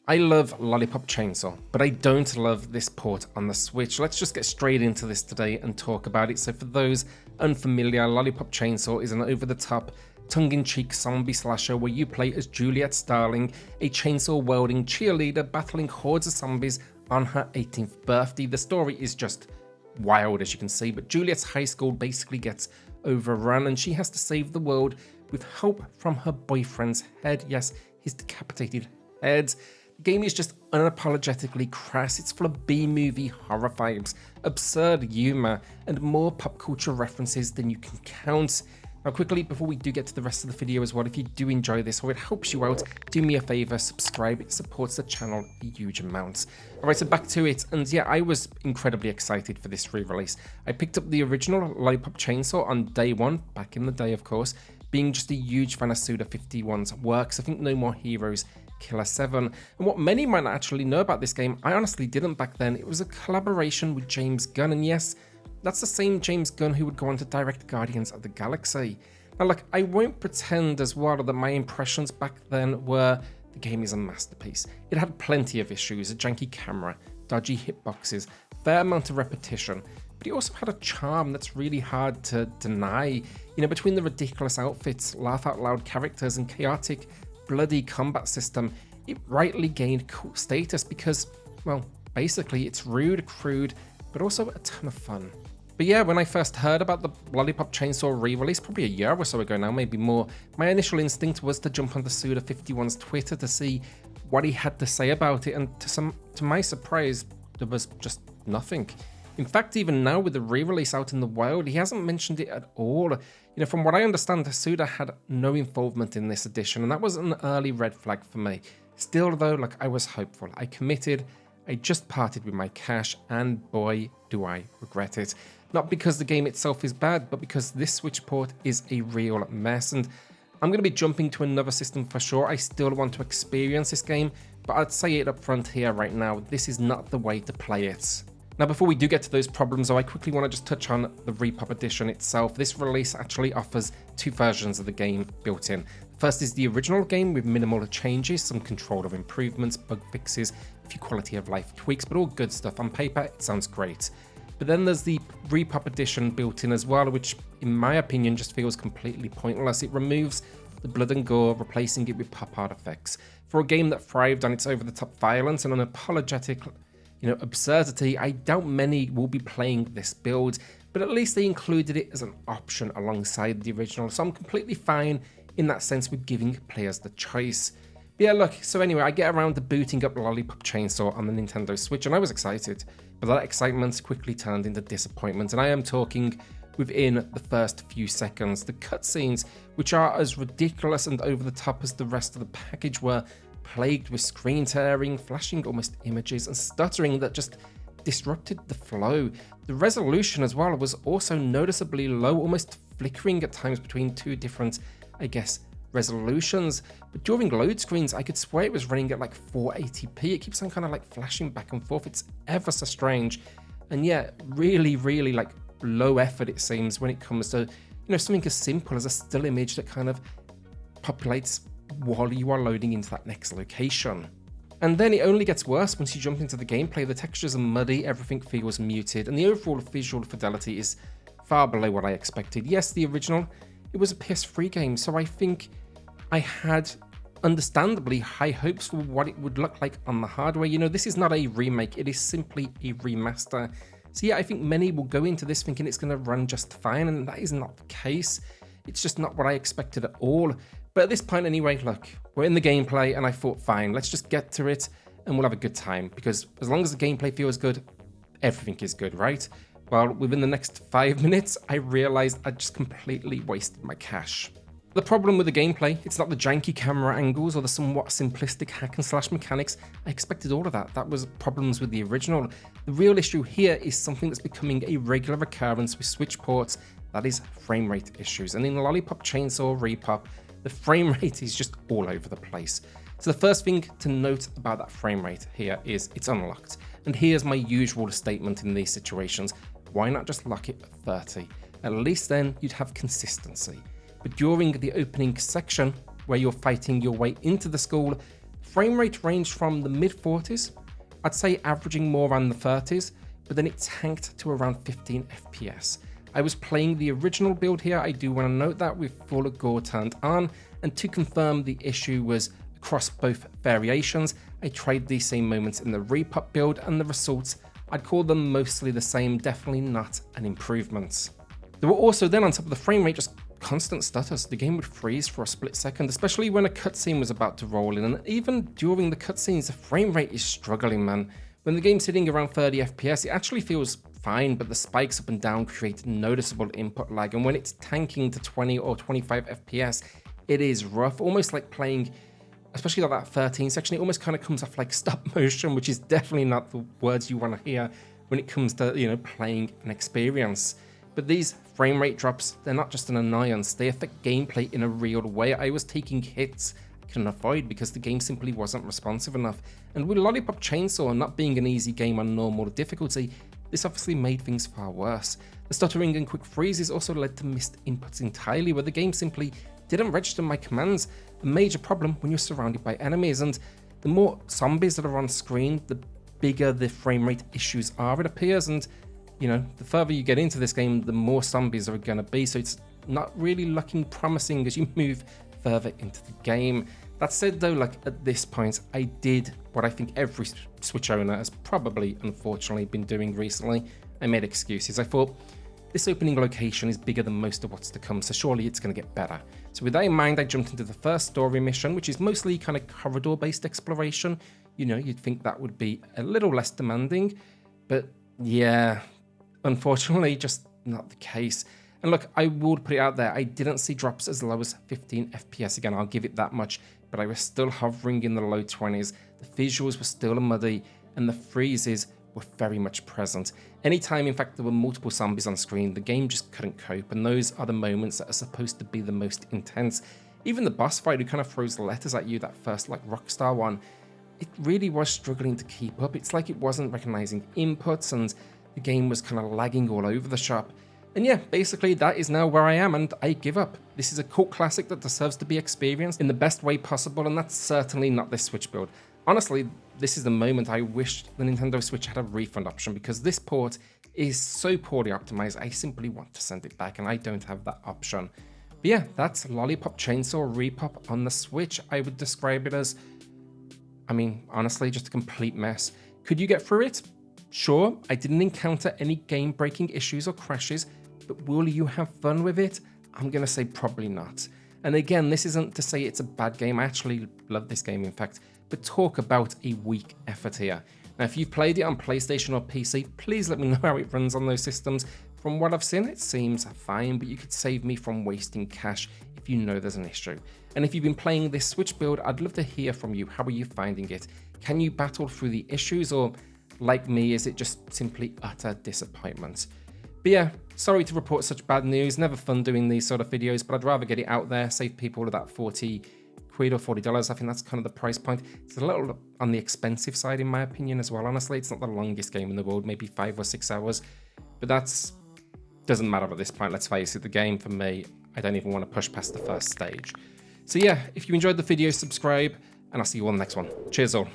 I love Lollipop Chainsaw, but I don't love this port on the Switch. Let's just get straight into this today and talk about it. So for those unfamiliar, Lollipop Chainsaw is an over-the-top, tongue-in-cheek zombie slasher where you play as Juliet Starling, a chainsaw-wielding cheerleader battling hordes of zombies on her 18th birthday. The story is just wild, as you can see, but Juliet's high school basically gets overrun and she has to save the world with help from her boyfriend's head. Yes, his decapitated head. The game is just unapologetically crass. It's full of B-movie horror vibes, absurd humor, and more pop culture references than you can count. Now quickly, before we do get to the rest of the video as well, if you do enjoy this or it helps you out, do me a favor, subscribe. It supports the channel a huge amount. Alright, so back to it, and yeah, I was incredibly excited for this re-release. I picked up the original Lollipop Chainsaw on day one, back in the day of course, being just a huge fan of Suda51's works. I think No More Heroes, Killer 7, and what many might not actually know about this game, I honestly didn't back then, it was a collaboration with James Gunn, and yes, that's the same James Gunn who would go on to direct Guardians of the Galaxy. Now look, I won't pretend as well that my impressions back then were the game is a masterpiece. It had plenty of issues, a janky camera, dodgy hitboxes, fair amount of repetition, but it also had a charm that's really hard to deny. You know, between the ridiculous outfits, laugh out loud characters, and chaotic, bloody combat system, it rightly gained cult status because, well, basically it's rude, crude, but also a ton of fun. But yeah, when I first heard about the Lollipop Chainsaw re-release, probably a year or so ago now, maybe more, my initial instinct was to jump onto Suda51's Twitter to see what he had to say about it, and to my surprise, there was just nothing. In fact, even now with the re-release out in the wild, he hasn't mentioned it at all. You know, from what I understand, Suda had no involvement in this edition, and that was an early red flag for me. Still though, like, I was hopeful. I committed, I just parted with my cash, and boy, do I regret it. Not because the game itself is bad, but because this Switch port is a real mess, and I'm going to be jumping to another system for sure. I still want to experience this game, but I'd say it up front here right now, this is not the way to play it. Now before we do get to those problems though, I quickly want to just touch on the RePOP Edition itself. This release actually offers two versions of the game built in. The first is the original game with minimal changes, some controller improvements, bug fixes, a few quality of life tweaks, but all good stuff. On paper, it sounds great. But then there's the RePOP Edition built in as well, which in my opinion just feels completely pointless. It removes the blood and gore, replacing it with pop art effects. For a game that thrived on its over-the-top violence and unapologetic, absurdity, I doubt many will be playing this build, but at least they included it as an option alongside the original, so I'm completely fine in that sense with giving players the choice. But yeah, look, so anyway, I get around to booting up Lollipop Chainsaw on the Nintendo Switch, and I was excited, but that excitement quickly turned into disappointment, and I am talking within the first few seconds. The cutscenes, which are as ridiculous and over the top as the rest of the package, were plagued with screen tearing, flashing almost images, and stuttering that just disrupted the flow. The resolution as well was also noticeably low, almost flickering at times between two different, I guess, resolutions. But during load screens, I could swear it was running at like 480p. It keeps on kind of like flashing back and forth. It's ever so strange. And yeah, really, really like low effort it seems when it comes to, something as simple as a still image that kind of populates while you are loading into that next location. And then it only gets worse once you jump into the gameplay. The textures are muddy, everything feels muted, and the overall visual fidelity is far below what I expected. Yes, the original, it was a PS3 game, so I think I had understandably high hopes for what it would look like on the hardware. This is not a remake, it is simply a remaster. So yeah, I think many will go into this thinking it's going to run just fine, and that is not the case. It's just not what I expected at all. But at this point anyway, look, we're in the gameplay, and I thought, fine, let's just get to it and we'll have a good time, because as long as the gameplay feels good, everything is good, right? Well, within the next 5 minutes, I realized I just completely wasted my cash. The problem with the gameplay, it's not the janky camera angles or the somewhat simplistic hack and slash mechanics. I expected all of that. That was problems with the original. The real issue here is something that's becoming a regular occurrence with Switch ports, that is frame rate issues. And in Lollipop Chainsaw RePOP, the frame rate is just all over the place. So the first thing to note about that frame rate here is it's unlocked. And here's my usual statement in these situations. Why not just lock it at 30? At least then you'd have consistency. But during the opening section, where you're fighting your way into the school, frame rate ranged from the mid 40s, I'd say averaging more around the 30s, but then it tanked to around 15 FPS. I was playing the original build here, I do want to note that, with full gore turned on, and to confirm the issue was across both variations, I tried these same moments in the RePOP build, and the results, I'd call them mostly the same, definitely not an improvement. There were also then on top of the frame rate just constant stutters. The game would freeze for a split second, especially when a cutscene was about to roll in, and even during the cutscenes the frame rate is struggling, man. When the game's hitting around 30 FPS, it actually feels fine, but the spikes up and down create noticeable input lag, and when it's tanking to 20 or 25 FPS, it is rough, almost like playing, especially like that 13 section, it almost kind of comes off like stop motion, which is definitely not the words you want to hear when it comes to, you know, playing an experience. But these frame rate drops, they're not just an annoyance, they affect gameplay in a real way. I was taking hits I couldn't avoid because the game simply wasn't responsive enough. And with Lollipop Chainsaw not being an easy game on normal difficulty, this obviously made things far worse. The stuttering and quick freezes also led to missed inputs entirely, where the game simply didn't register my commands, a major problem when you're surrounded by enemies. And the more zombies that are on screen, the bigger the frame rate issues are, it appears, and you know, the further you get into this game, the more zombies are going to be, so it's not really looking promising as you move further into the game. That said though, like at this point, I did what I think every Switch owner has probably unfortunately been doing recently. I made excuses. I thought, this opening location is bigger than most of what's to come, so surely it's going to get better. So with that in mind, I jumped into the first story mission, which is mostly kind of corridor-based exploration. You know, you'd think that would be a little less demanding, but yeah, unfortunately, just not the case. And look, I would put it out there, I didn't see drops as low as 15 FPS again, I'll give it that much, but I was still hovering in the low 20s, the visuals were still muddy, and the freezes were very much present. Anytime, in fact, there were multiple zombies on screen, the game just couldn't cope, and those are the moments that are supposed to be the most intense. Even the boss fight, who kind of throws letters at you, that first like Rockstar one, it really was struggling to keep up. It's like it wasn't recognizing inputs, and the game was kind of lagging all over the shop. And yeah, basically that is now where I am, and I give up. This is a cult classic that deserves to be experienced in the best way possible, and that's certainly not this Switch build. Honestly, this is the moment I wished the Nintendo Switch had a refund option, because this port is so poorly optimized, I simply want to send it back, and I don't have that option. But yeah, that's Lollipop Chainsaw RePOP on the Switch. I would describe it as, I mean, honestly, just a complete mess. Could you get through it? Sure, I didn't encounter any game-breaking issues or crashes, but will you have fun with it? I'm gonna say probably not. And again, this isn't to say it's a bad game, I actually love this game in fact, but talk about a weak effort here. Now if you've played it on PlayStation or PC, please let me know how it runs on those systems. From what I've seen, it seems fine, but you could save me from wasting cash if you know there's an issue. And if you've been playing this Switch build, I'd love to hear from you. How are you finding it? Can you battle through the issues, or like me, is it just simply utter disappointment? But yeah, sorry to report such bad news. Never fun doing these sort of videos, but I'd rather get it out there, save people all of that 40 quid or $40. I think that's kind of the price point. It's a little on the expensive side in my opinion as well. Honestly, it's not the longest game in the world, maybe 5 or 6 hours, but that's doesn't matter at this point. Let's face it, the game for me, I don't even want to push past the first stage. So yeah, if you enjoyed the video, subscribe, and I'll see you on the next one. Cheers all.